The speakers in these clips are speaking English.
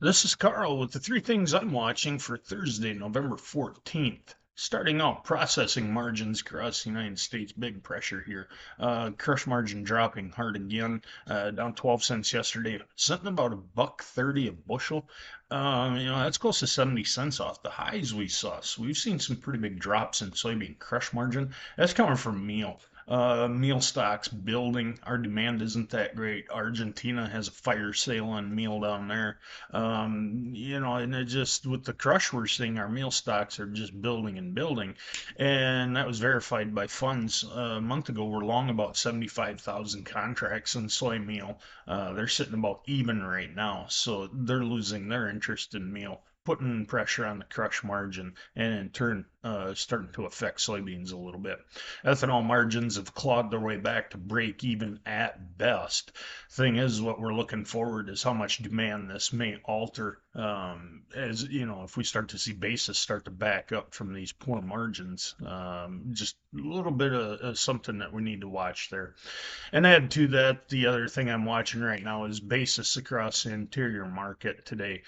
This is Carl with the three things I'm watching for Thursday, November 14th. Starting out, processing margins across the United States, big pressure here. Crush margin dropping hard again, down 12 cents yesterday, something about a buck 30 a bushel. That's close to 70 cents off the highs we saw. So we've seen some pretty big drops in soybean crush margin. That's coming from meal. Meal stocks building. Our demand isn't that great. Argentina has a fire sale on meal down there. And it just with the crush we're seeing, our meal stocks are just building and building, and that was verified by funds a month ago. We're long about 75,000 contracts in soy meal. They're sitting about even right now, so they're losing their interest in meal, putting pressure on the crush margin, and in turn, starting to affect soybeans a little bit. Ethanol margins have clawed their way back to break even at best. Thing is, what we're looking forward is how much demand this may alter. As you know, if we start to see basis start to back up from these poor margins, just a little bit of something that we need to watch there. And add to that, the other thing I'm watching right now is basis across the interior market today.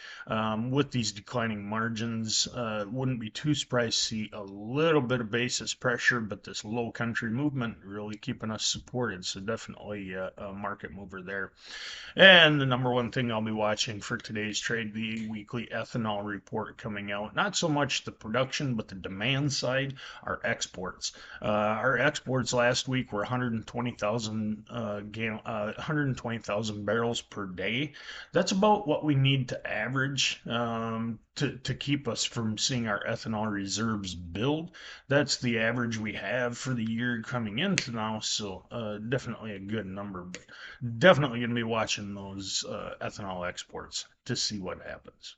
With these declining margins, wouldn't be too surprised to see a little bit of basis pressure, but this low country movement really keeping us supported. So definitely a market mover there. And the number one thing I'll be watching for today's trade, the weekly ethanol report coming out. Not so much the production, but the demand side, our exports. Our exports last week were 120,000 120,000 barrels per day. That's about what we need to average to keep us from seeing our ethanol reserves build. That's the average we have for the year coming into now, so definitely a good number. But definitely going to be watching those ethanol exports to see what happens.